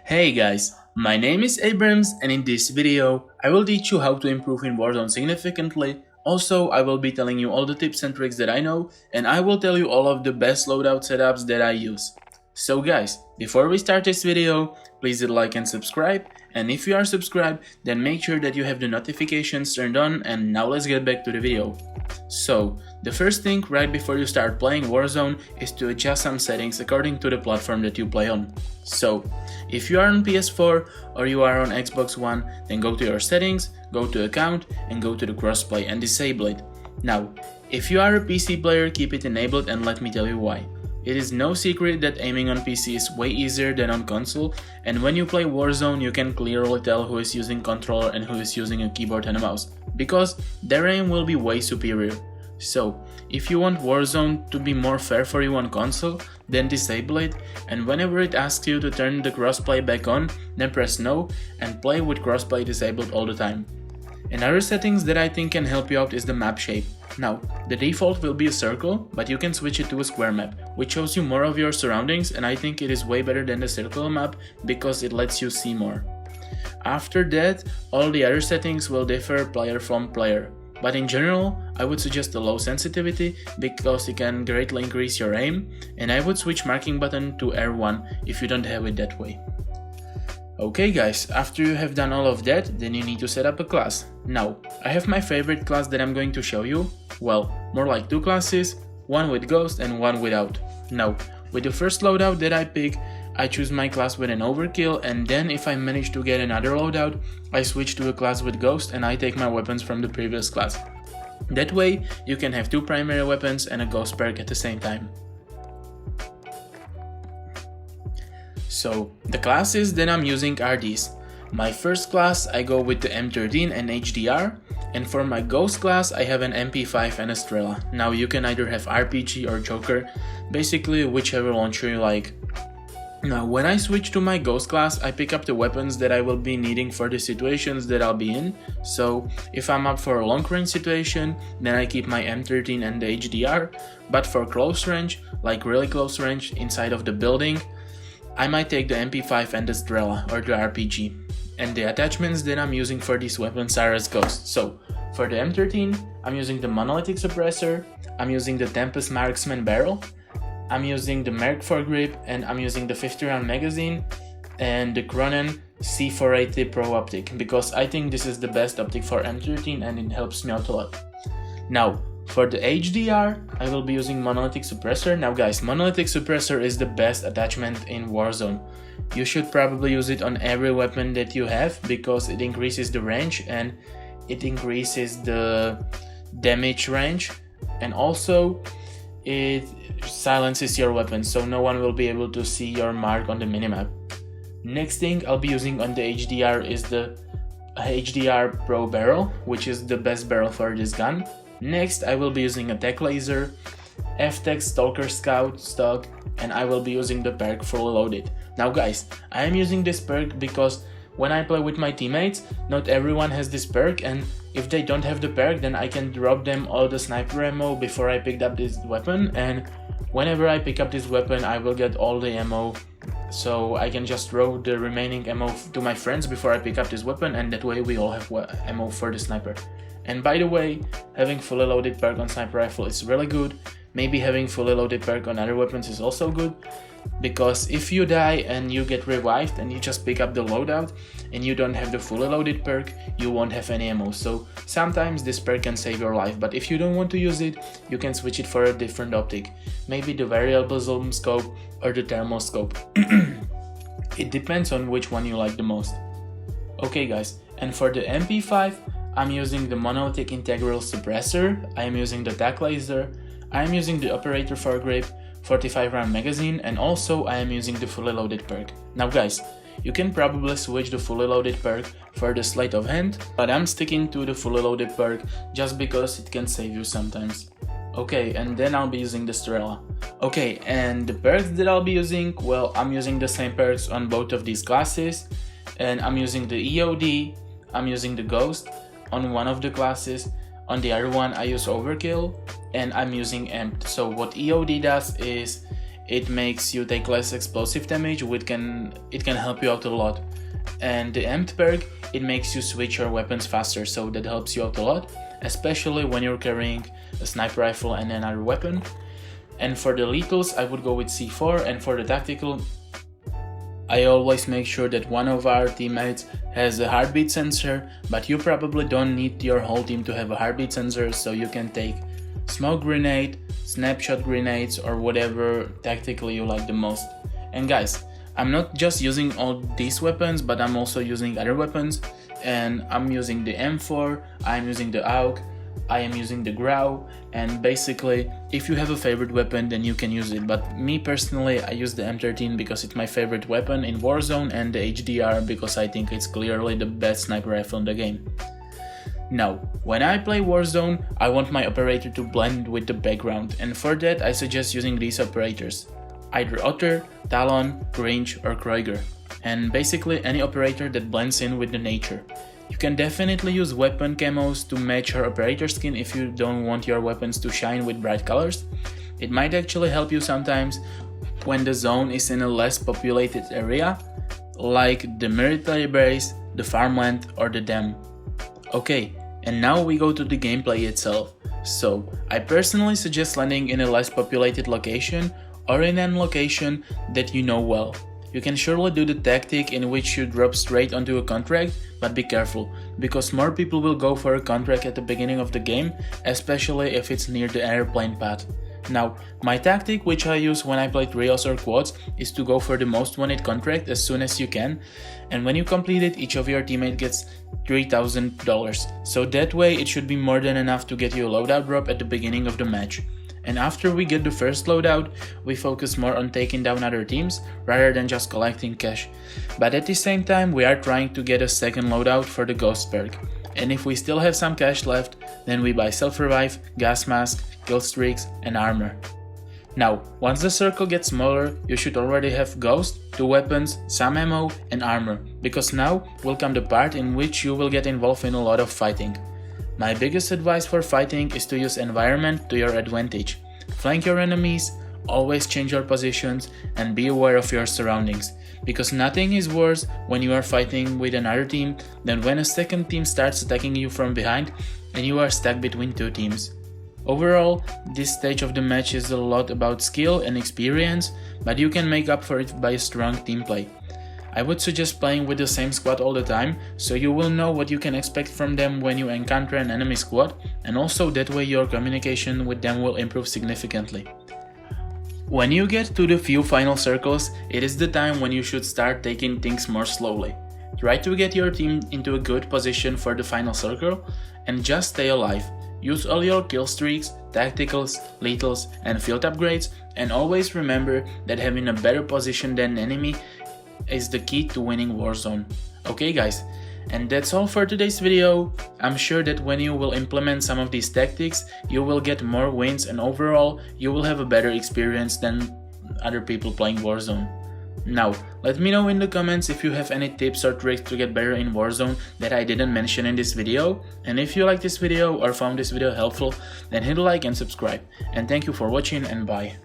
Hey guys, my name is Abrams and in this video I will teach you how to improve in Warzone significantly. Also, I will be telling you all the tips and tricks that I know and I will tell you all of the best loadout setups that I use. So guys, before we start this video, please hit like and subscribe, and if you are subscribed then make sure that you have the notifications turned on, and now let's get back to the video. So, the first thing right before you start playing Warzone is to adjust some settings according to the platform that you play on. So, if you are on PS4 or you are on Xbox One, then go to your settings, go to account and go to the crossplay and disable it. Now, if you are a PC player, keep it enabled and let me tell you why. It is no secret that aiming on PC is way easier than on console, and when you play Warzone you can clearly tell who is using controller and who is using a keyboard and a mouse, because their aim will be way superior. So, if you want Warzone to be more fair for you on console, then disable it, and whenever it asks you to turn the crossplay back on, then press no and play with crossplay disabled all the time. Another settings that I think can help you out is the map shape. Now, the default will be a circle, but you can switch it to a square map, which shows you more of your surroundings, and I think it is way better than the circle map because it lets you see more. After that, all the other settings will differ player from player, but in general, I would suggest a low sensitivity because it can greatly increase your aim, and I would switch marking button to R1 if you don't have it that way. Okay guys, after you have done all of that, then you need to set up a class. Now, I have my favorite class that I'm going to show you. Well, more like two classes, one with ghost and one without. Now, with the first loadout that I pick, I choose my class with an overkill, and then if I manage to get another loadout, I switch to a class with ghost and I take my weapons from the previous class. That way, you can have two primary weapons and a ghost perk at the same time. So, the classes that I'm using are these. My first class I go with the M13 and HDR, and for my ghost class I have an MP5 and a Strela. Now you can either have RPG or Joker, basically whichever launcher you like. Now when I switch to my ghost class, I pick up the weapons that I will be needing for the situations that I'll be in. So if I'm up for a long range situation, then I keep my M13 and the HDR, but for close range, like really close range inside of the building, I might take the MP5 and the Strela or the RPG. And the attachments that I'm using for these weapons are as ghosts. So for the M13, I'm using the monolithic suppressor, I'm using the Tempest marksman barrel, I'm using the Merc foregrip, and I'm using the 50 round magazine and the Cronen C480 Pro optic, because I think this is the best optic for M13 and it helps me out a lot. Now, for the HDR, I will be using monolithic suppressor. Now guys, monolithic suppressor is the best attachment in Warzone. You should probably use it on every weapon that you have because it increases the range and it increases the damage range, and also it silences your weapon so no one will be able to see your mark on the minimap. Next thing I'll be using on the HDR is the HDR Pro barrel, which is the best barrel for this gun. Next, I will be using a tech laser, F-Tech Stalker Scout stock, and I will be using the perk fully loaded. Now guys, I am using this perk because when I play with my teammates, not everyone has this perk, and if they don't have the perk, then I can drop them all the sniper ammo before I picked up this weapon, and whenever I pick up this weapon I will get all the ammo, so I can just throw the remaining ammo to my friends before I pick up this weapon, and that way we all have ammo for the sniper. And by the way, having fully loaded perk on sniper rifle is really good. Maybe having fully loaded perk on other weapons is also good, because if you die and you get revived and you just pick up the loadout and you don't have the fully loaded perk, you won't have any ammo. So sometimes this perk can save your life, but if you don't want to use it, you can switch it for a different optic. Maybe the variable zoom scope or the thermal scope. It depends on which one you like the most. Okay guys, and for the MP5, I'm using the monolithic integral suppressor, I am using the tac laser, I am using the operator foregrip, 45 round magazine, and also I am using the fully loaded perk. Now guys, you can probably switch the fully loaded perk for the sleight of hand, but I'm sticking to the fully loaded perk just because it can save you sometimes. Okay, and then I'll be using the Strela. Okay, and the perks that I'll be using, well, I'm using the same perks on both of these classes, and I'm using the EOD, I'm using the Ghost on one of the classes, on the other one I use Overkill, and I'm using Amped. So what EOD does is it makes you take less explosive damage, which it can help you out a lot. And the Amped perk, it makes you switch your weapons faster, so that helps you out a lot, especially when you're carrying a sniper rifle and another weapon. And for the lethals, I would go with C4, and for the tactical, I always make sure that one of our teammates has a heartbeat sensor, but you probably don't need your whole team to have a heartbeat sensor, so you can take smoke grenade, snapshot grenades, or whatever tactically you like the most. And guys, I'm not just using all these weapons, but I'm also using other weapons, and I'm using the M4, I'm using the AUG, I am using the Grau, and basically if you have a favorite weapon then you can use it, but me personally I use the M13 because it's my favorite weapon in Warzone, and the HDR because I think it's clearly the best sniper rifle in the game. Now, when I play Warzone, I want my operator to blend with the background, and for that I suggest using these operators, either Otter, Talon, Grinch or Kreuger, and basically any operator that blends in with the nature. You can definitely use weapon camos to match your operator skin if you don't want your weapons to shine with bright colors. It might actually help you sometimes when the zone is in a less populated area, like the military base, the farmland or the dam. Okay, and now we go to the gameplay itself. So, I personally suggest landing in a less populated location or in an location that you know well. You can surely do the tactic in which you drop straight onto a contract, but be careful, because more people will go for a contract at the beginning of the game, especially if it's near the airplane path. Now, my tactic which I use when I play trios or quads is to go for the most wanted contract as soon as you can, and when you complete it, each of your teammates gets $3,000, so that way it should be more than enough to get you a loadout drop at the beginning of the match. And after we get the first loadout, we focus more on taking down other teams rather than just collecting cash. But at the same time, we are trying to get a second loadout for the Ghost perk. And if we still have some cash left, then we buy self-revive, gas mask, kill streaks and armor. Now, once the circle gets smaller, you should already have Ghost, 2 weapons, some ammo and armor, because now will come the part in which you will get involved in a lot of fighting. My biggest advice for fighting is to use environment to your advantage. Flank your enemies, always change your positions, and be aware of your surroundings, because nothing is worse when you are fighting with another team than when a second team starts attacking you from behind and you are stuck between 2 teams. Overall, this stage of the match is a lot about skill and experience, but you can make up for it by strong team play. I would suggest playing with the same squad all the time, so you will know what you can expect from them when you encounter an enemy squad, and also that way your communication with them will improve significantly. When you get to the few final circles, it is the time when you should start taking things more slowly. Try to get your team into a good position for the final circle, and just stay alive. Use all your kill streaks, tacticals, lethals and field upgrades, and always remember that having a better position than enemy is the key to winning Warzone. Okay guys, and that's all for today's video. I'm sure that when you will implement some of these tactics, you will get more wins and overall you will have a better experience than other people playing Warzone. Now, let me know in the comments if you have any tips or tricks to get better in Warzone that I didn't mention in this video, and if you liked this video or found this video helpful, then hit a like and subscribe. And thank you for watching and bye.